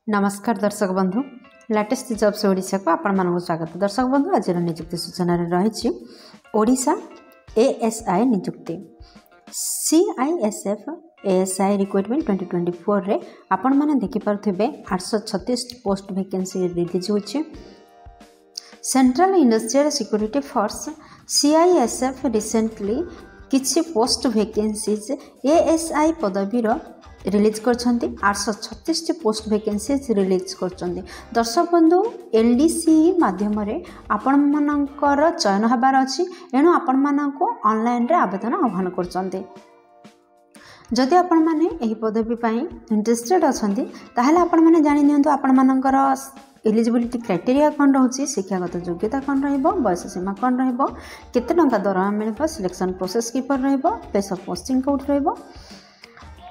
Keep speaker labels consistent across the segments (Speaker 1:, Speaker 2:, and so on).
Speaker 1: नमस्कार दर्शक बंधु लेटेस्ट जॉब्स ओडिशा को आपण मानक स्वागत। दर्शक बंधु आज नियुक्ति सूचना रही ओडिशा एएसआई नियुक्ति सीआईएसएफ एएसआई रिक्रुटमेंट 2024 रे आपण माने देखि पारथिबे 836 पोस्ट वैकेंसी रिलीज होछि। Central industrial security force CISF recently किछि पोस्ट वैकेंसीज एएसआई पदवीर रिलीज करछंती। 836 पोस्ट वैकेंसीज रिलीज करछंती। दर्शक बंधु एलडीसी माध्यम रे आपण मानकर चयन हबार अछि, एणु आपण मानको ऑनलाइन रे आवेदन आह्वान करछंती। जदि आपण माने एही पदवी पई इंटरेस्टेड अछंती ताहले आपण माने जानि नियंतु आपण मानकर एलिजिबिलिटी क्राइटेरिया कौन रोचे, शिक्षागत योग्यता कौन रहिबो, बयस सीमा कौन रहिबो, केते टंका दरमा मिलबो, सिलेक्शन प्रोसेस किपर रहिबो, प्लेस ऑफ पोस्टिंग कोड रहिबो,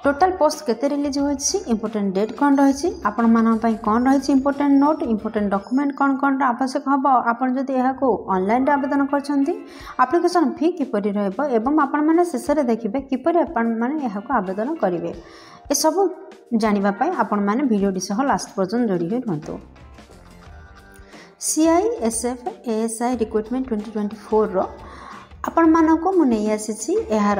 Speaker 1: टोटल पोस्ट केते रिलीज होइछि, इंपोर्टेंट डेट कौन रहिछि, आपण मानन पई कौन रहिछि, इंपोर्टेंट नोट, इंपोर्टेंट डॉक्यूमेंट कौन कौन आवश्यक हबो। आपण जदि एहा को ऑनलाइन रे आवेदन करछंती एप्लिकेशन फी किपरि रहबो एवं आपण माने शेष रे देखिबे किपरि आपण माने एहा को आवेदन करिवे। ए सब जानिबा पई आपण माने वीडियो सह लास्ट पर्यंत जोड़ी होई रहंतु। सीआईएसएफ एएसआई रिक्रुटमेंट 2024 रो आपण मानको मु नहीं आसी यार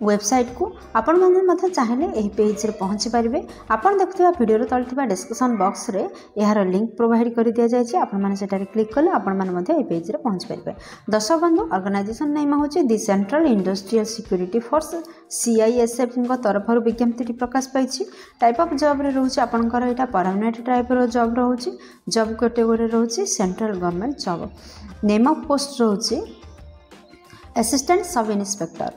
Speaker 1: वेबसाइट को आपण माने मते चाहेले एही पेज रे पहुंची परिबे। आपण देखुवा वीडियो रे तलथिबा डिस्क्रिप्शन बॉक्स रे यार लिंक प्रोवाइड करि दिया जाय छै। आपण माने सेटा रे क्लिक करले आपण माने मते एही पेज रे पहुंची परिबे। दर्शक बंधु ऑर्गेनाइजेशन नेम होछि the central industrial security force CISF को तरफरु विज्ञप्ति प्रकाश पाइछि। टाइप ऑफ जॉब रे रहउछि आपनकर एटा परमानेंट टाइप रो जॉब रहउछि। जॉब कैटेगरी रहउछि central government job. Name of post रहउछि assistant sub inspector.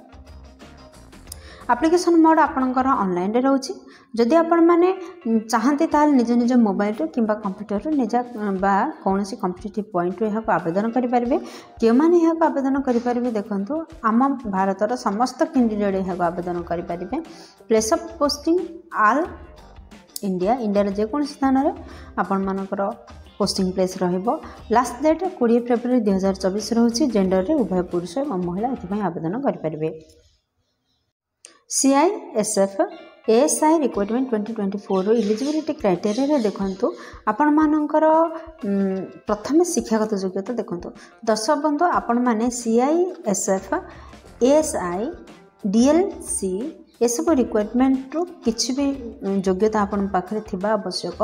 Speaker 1: Application mode आपणकर ऑनलाइन रे रहउछि। जदि आपण माने चाहते ताल निज निज मोबाइल रे किंबा कंप्यूटर रे निजा बा कोनोसी कॉम्पिटिटिव पॉइंट रे को आवेदन करि परिबे। के माने को आवेदन करि परिबे देखंतु आम भारतर समस्त कैंडिडेट को आवेदन करि परिबे। Place of posting all India रे जे कोन स्थान रे आपण मानकर पोस्टिंग प्लेस रहिबो। लास्ट डेट 20 फेब्रुआरी 2024 रहउछि। जेंडर रे उभय पुरुष और महिला एथि आवेदन करि परिबे। सीआईएसएफ एएसआई रिक्रुटमेंट 2024 रो एलिजिबिलिटी क्राइटेरिया रे देखंतु आपण मानकर प्रथम शिक्षागत योग्यता देखंतु। दर्शक बंधु आपण माने सीआईएसएफ एएसआई डीएलसी ए सब रिक्वायरमेंट रो किछि भी योग्यता आपण पाखरे थिबा आवश्यक।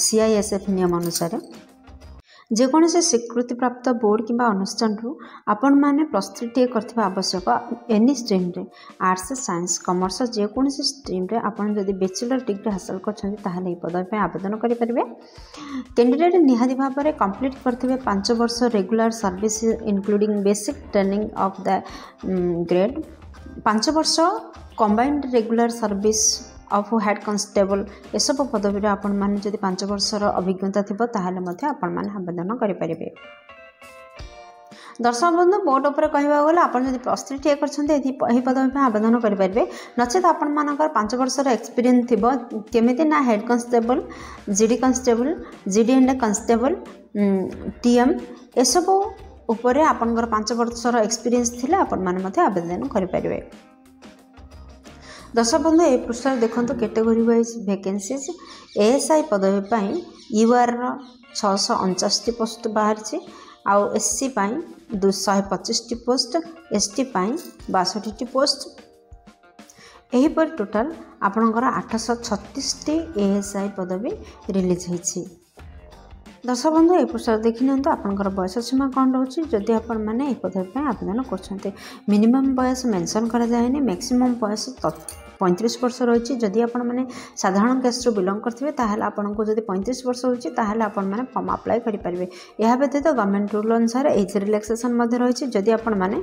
Speaker 1: सीआईएसएफ नियम अनुसार जेकोसी स्वीकृति प्राप्त बोर्ड किंबा अनुष्ठान आपण माने प्रस्तुति करथिबा आवश्यक। एनी स्ट्रीम रे आर्ट्स साइंस कॉमर्स जेकोसी स्ट्रीम रे आपण जदि बैचलर डिग्री हासिल करछन्ती ताहाले ए पद पे आवेदन करि परिबे। कैंडिडेट निहादी भाव में कंप्लीट करथिबे 5 वर्ष regular service including basic training of the grade, 5 वर्ष combined regular service of head constable. ए सब पदवी रे आपण माने जदि 5 वर्षर अभिज्ञता थिबो ताहाले मध्ये आपण माने आवेदन करि परिबे। दर्शक बंधु बोर्ड ऊपर कहबा गले आपण जदि प्लस 3 करछन्ते एही पदवी पे आवेदन करि परिबे। नचेत आपण मानकर 5 वर्षर एक्सपीरियंस थिबो केमिति ना head constable, GD constable, GD and constable, TM ए सब ऊपर आपनकर 5 वर्षर एक्सपीरियंस थिले आपण माने मध्ये आवेदन करि परिबे। दर्शक बंधु ए पृष्ठ देखो कैटेगरी वाइज वैकेंसीज एएसआई पदवी पाई यूआर 659 पोस्ट बाहर आउ एससी पाई 225 पोस्ट, एसटी पाई 62 पोस्ट। एही पर टोटल आपनकर 836 एएसआई पदवी रिलीज होइछि। दर्शक बंधु ए पृष्ठ देखि नियंतु आपनकर बयस सीमा कौन रहउछि। जदि आपण माने ए पदवी पे आवेदन करछन्ते मिनिमम बयस मेंशन करा जायनि, मैक्सिमम बयस 35 वर्ष रही। जदि आपण माने साधारण कास्ट रो बिलोंग करथिबे ताहाले आपनको जदि 35 वर्ष होछि ताहाले आपण माने फॉर्म अप्लाई करि परिबे। एहा व्यतीत गवर्नमेंट रूल अनुसार एज रिलैक्सेशन मध्ये रही। जदि आपण माने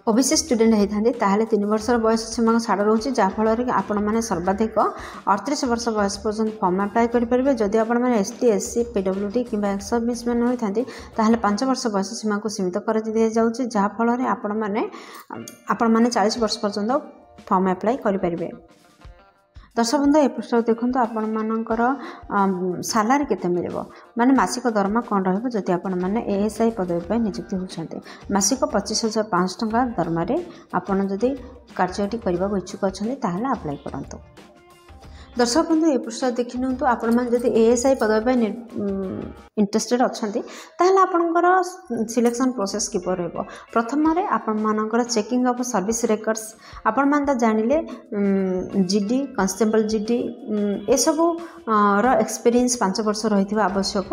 Speaker 1: ओबीसी स्टूडेंट होइथांदे ताहाले 3 वर्षर बयस सीमा छाड़ रहउछि, जा फल रे आपण माने सर्वाधिक 38 वर्ष बयस पर्यंत फॉर्म अप्लाई करि परिबे। जदि आपण माने एसटी एससी पीडब्ल्यूडी किंबा एक्स सर्विस मैन होइथांदे ताहाले 5 वर्ष बयस सीमा को सीमित कर दिया जाउछि, जा फल रे आपण माने 40 वर्ष पर्यंत फॉर्म अप्लाई करि परिबे। दर्शक बंधु ए पृष्ठ देखो आपण मानकर सालारी केते मिलबो माने मासिक दरमा कौन रहिबो। जदि आपण माने एएसआई पदवी पे नियुक्ति होछन्ते मासिक 25,500 टंका दरमा रे आपण जदि कार्यटी करबा इच्छुक अछन्ते ताहाले अप्लाई करंतु। दर्शक बंधु ए पृष्ठ देखि नियंतु आपण मान जदि एएसआई पदवी इंटरेस्टेड अच्छंती ताहले आपनकर सिलेक्शन प्रोसेस किपर रहबो। प्रथम रे आपण मानकर चेकिंग ऑफ सर्विस रेकॉर्ड्स आपण मान त जानिले जीडी कांस्टेबल जीडी ए सब रो एक्सपीरियंस 5 वर्ष रहिथिबा आवश्यक।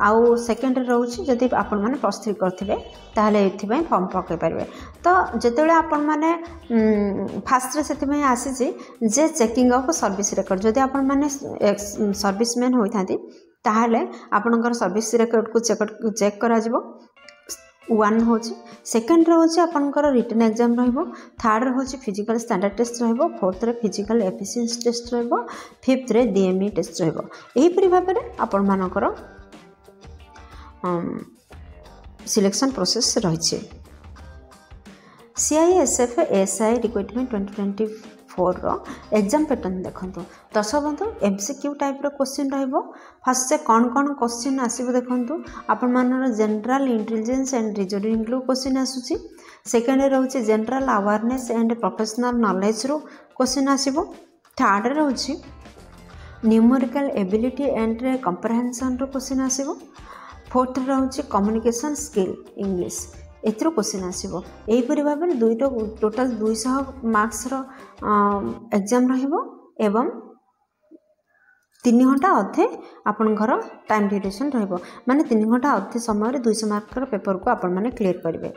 Speaker 1: आउ सेकंड रे रहउछि जदि आपण माने प्लस 3 करथिबे ताहले एथि पय फॉर्म पकै परबे। तो जेतेले आपण माने फास्ट रे सेति पय आसी जे चेकिंग ऑफ सर्विस रेकॉर्ड जदि आपण माने सर्विसमैन होइथांती ताहले आपणकर सर्विस रेकॉर्ड को चेक करा जिवो। 1 होची सेकंड रे होची आपणकर रिटन एग्जाम रहइबो। थर्ड रे होची फिजिकल स्टैंडर्ड टेस्ट रहइबो। फोर्थ रे फिजिकल एफिशिएंसी टेस्ट रहइबो। फिफ्थ रे डीएमई टेस्ट रहइबो। एही परि भाबरे आपण मानकर सिलेक्शन प्रोसेस रहिছে। सीआईएसएफ एएसआई रिक्रुटमेंट 2024 रो एग्जाम पैटर्न देखंतु। दर्शक बंधु एमसीक्यू टाइप रो क्वेश्चन रहइबो। फर्स्ट से कौन कौन क्वेश्चन आसीबो देखंतु। आपण मानर जनरल इंटेलिजेंस एंड रीजनिंग रो क्वेश्चन आसुची। सेकंड रे रहउची general awareness and professional knowledge रो क्वेश्चन आसीबो। थर्ड रे रहउची न्यूमेरिकल एबिलिटी एंड कंप्रिहेंशन रो क्वेश्चन आसीबो। फोर्थ रे रहउची कम्युनिकेशन स्किल इंग्लिश एथरो क्वेश्चन आसीबो। एही परि भाबरे दुईटा टोटल 200 मार्क्स रो एग्जाम रहिबो एवं 3 घंटा अधे आपन घर टाइम ड्यूरेशन रहिबो। माने 3 घंटा अधे समय रे 200 मार्क रो पेपर को आपन माने क्लियर करिवे।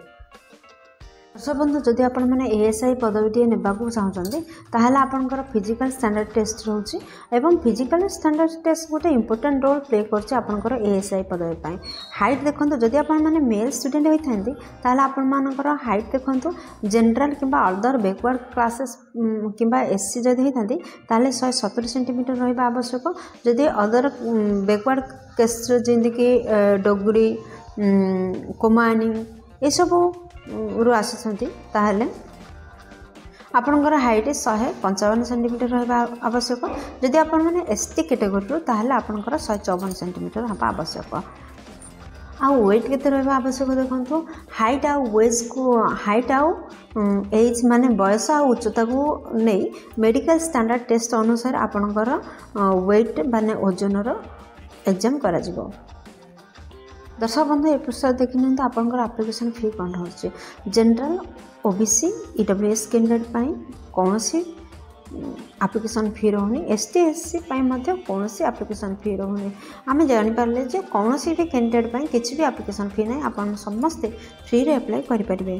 Speaker 1: दर्शक बंधु जदि आपण माने एएसआई पदवीटी नेबाकू चाहूचंदी ताहले आपनकर फिजिकल स्टैंडर्ड टेस्ट रहउची एवं फिजिकल स्टैंडर्ड टेस्ट गोटे इंपोर्टेंट रोल प्ले करछि आपनकर एएसआई पदवी पय। हाइट देखंतु जदि आपण माने मेल स्टूडेंट होइथांती ताहले आपण मानकर हाइट देखंतु जनरल किबा अदर बैकवर्ड क्लासेस किबा एससी जदि होइथांती ताहले 170 सेंटीमीटर रहबा आवश्यक। जदि अदर बैकवर्ड केस जेंदि कि डोगरी कोमानी ए सब रु आसुଛନ୍ତି ताहले आपनकर हाइट 155 सेंटीमीटर रहबा आवश्यक। जदि आपण माने एसटी कैटेगरी रो ताहले आपनकर 154 सेंटीमीटर रहबा आवश्यक। आ वेट केते रहबा आवश्यक देखंतु। हाइट आ वेज को हाइट आ एज माने बयस आ उच्चता को नै मेडिकल स्टैंडर्ड टेस्ट अनुसार आपनकर वेट माने ओजन रो एग्जाम करा जिवो। दर्शक बंधु ए प्रश्न देखि नियंतु आपनकर एप्लिकेशन फी कोन होछि। जनरल ओबीसी ईडब्ल्यूएस कैंडिडेट पई कोनोसी एप्लिकेशन फी रहउनी। एसटी एससी पई मध्ये कोनोसी एप्लिकेशन फी रहउनी। आमे जानि पारले जे कोनोसी भी कैंडिडेट पई किछि भी एप्लिकेशन फी नै आपन समस्त फ्री रे अप्लाई करि परिबे।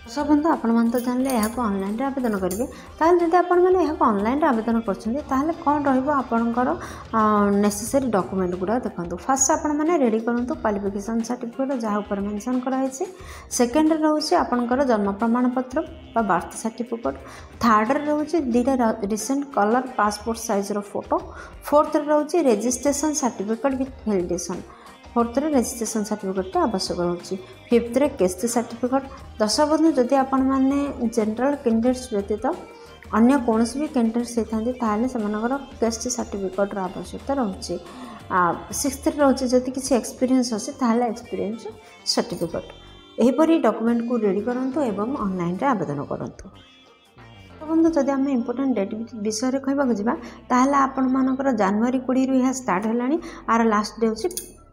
Speaker 1: दर्शक बंधु आपण मान तो जानले यहाँ को ऑनलाइन रे आवेदन करेंगे। ताहले जदि आपण माने यहाँ को ऑनलाइन रे आवेदन करछन्ते ताहले कोन रहइबो आपनकर नेसेसरी डॉक्यूमेंट गुडा देखंतु। फर्स्ट आपण माने रेडी करंतु क्वालिफिकेशन सर्टिफिकेट जहाँ ऊपर मेंशन करा है। सेकंड रे रहउछि आपनकर जन्म प्रमाण पत्र बा बर्थ सर्टिफिकेट। थर्ड रे रहउछि दीटा रिसेंट कलर पासपोर्ट साइज रो फोटो। फोर्थ रे रहउछि registration certificate with validation. Fourth रे रजिस्ट्रेशन सर्टिफिकेट आवश्यक होछि। फिफ्थ रे केस्ट सर्टिफिकेट। दर्शक बंधु जदि आपण माने जनरल कैंडिडेट्स व्यतीत अन्य कोनोसी भी कैंडिडेट्स होइथांती ताहले सेमानकर केस्ट सर्टिफिकेट रो आवश्यकता रहउछि। सिक्स्थ रे रहउछि जदि किछि एक्सपीरियंस अछि ताहले एक्सपीरियंस सर्टिफिकेट। एही परि डॉक्यूमेंट को रेडी करंतु एवं ऑनलाइन रे आवेदन करंतु। बंधु जदि आम इंपोर्टेंट डेट विषय कहवा जावा ताहले आपण मानकर जनवरी 20 रु यह स्टार्ट हेलानी। आर लास्ट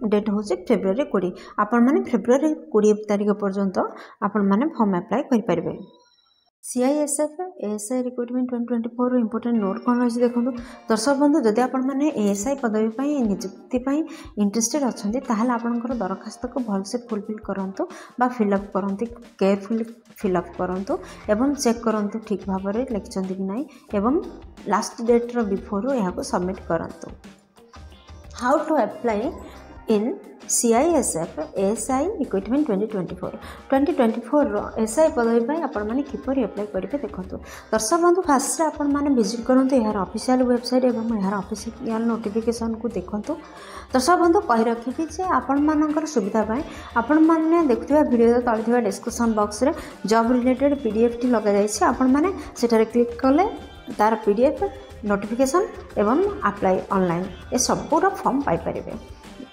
Speaker 1: डेट हूँ फेब्रुआरी 20। आपण मैंने फेब्रुआरी 20 तारीख पर्यंत आपण मैंने फॉर्म अप्लाई करेंगे। CISF ASI recruitment 2024 important note कौन रही देखो। दर्शक बंधु जदि आपण मैंने एएसआई पदवी नियुक्ति इंटरेस्टेड अच्छा ताहले आपणकर दरखास्त को भलसे फुलफिल करंतु बा फिलअप करंतु केयरफुली फिलअप करंतु एवं चेक करंतु ठीक भाव में लिखिंट कि नहीं एवं लास्ट डेट रो बिफोर यहाँ को सबमिट करंतु। How to apply in CISF ASI recruitment 2024 रो एसआई पदवी आपण माने किपरि अप्लाई करेंगे देखो। दर्शक बंधु फास्ट आपण माने विजिट करंतु यार ऑफिशियल वेबसाइट एवं यार ऑफिशियल नोटिफिकेशन को देखंतु। दर्शक बंधु कहि रखिबि जे आपण मानकर सुविधा पाए आपण माने देखुवा वीडियो तळथिबा डिस्क्रिप्शन बॉक्स रे जॉब रिलेटेड पीडीएफ टी लगा जाय छै। आपण माने सेटारे क्लिक कले तार पीडीएफ नोटिफिकेशन एवं अप्लाई ऑनलाइन ए सबूर फॉर्म पाई परिबे।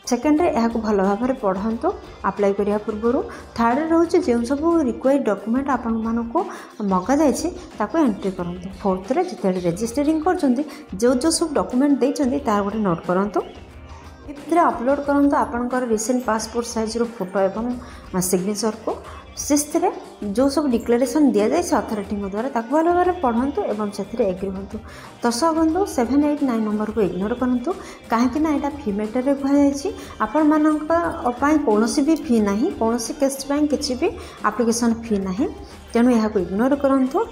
Speaker 1: सेकेंड रे यहाँ भल भाव में पढ़ंतु अप्लाई करिया पूर्व। थर्ड रोचे जो सब रिक्वायर्ड डॉक्यूमेंट आपण मानक मगा जाइए ताको एंट्री करंतु। फोर्थ रे जिते रजिस्टरिंग करछंती जो जो सब डॉक्यूमेंट देइछंती तार गोटे नोट करंतु। फिफ्थ रे अपलोड करंतु आपनकर रिसेंट पासपोर्ट साइज रो फोटो एवं सिग्नेचर को। सिक्स्थ रे जो सब डिक्लेरेशन दिया जाए अथॉरिटी द्वारा ताको भल भाव में पढ़ंतु एवं से एग्री हूँ। दर्शक बंधु 7, 8, 9 नंबर को इग्नोर करंतु कहीं यहाँ फी मैटर रे कहुई आपण मानी कौन भी फी ना कौन केस किसी भी एप्लिकेशन फी ना तेणु यहाँ इग्नोर करंतु।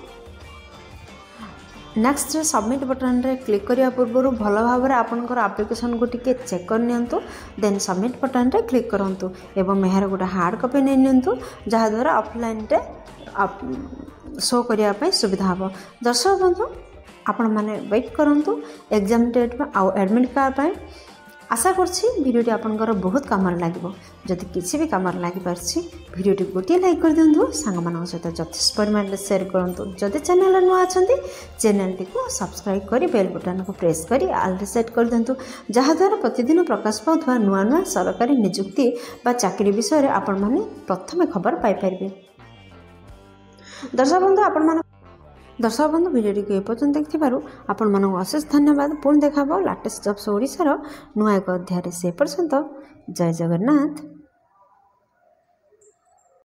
Speaker 1: नेक्स्ट सबमिट बटन रे क्लिक करिया पूर्व भल भाव में आपनकर एप्लिकेशन को टिके चेक कर नियंतु। देन सबमिट बटन रे क्लिक करंतु एवं यार गोटे हार्ड कॉपी नै नियंतु जहाँ द्वारा ऑफलाइन रे शो करिया पई सुविधा हो। दर्शक बंधु आपण माने वेट करंतु एग्जाम डेट में आउ एडमिट कार्ड पाए। आशा करछि वीडियोटी आपनकर बहुत काम लागिवो। जदि किसी भी काम लागि पारछि वीडियोटी गोटे लाइक कर दियंतु सांग मानक सहित यथेष्ट परिमाण में शेयर करंतु। जदि चैनल नुआ अछंती चैनल को सब्सक्राइब करी बेल बटन को प्रेस करी ऑल रे सेट कर दियंतु जहाँ द्वारा प्रतिदिन प्रकाश पाउथवा नुआ नुआ सरकारी नियुक्ति बा चाकरी विषय रे आपण माने प्रथम खबर पाई परिबे। दर्शक बंधु वीडियो को एपर्यंत देखिबारु आपण मानक अशेष धन्यवाद। पुणी देखा लेटेस्ट जॉब्स ओडिशार नुआ एक अध्याय से पर्यंत जय जगन्नाथ।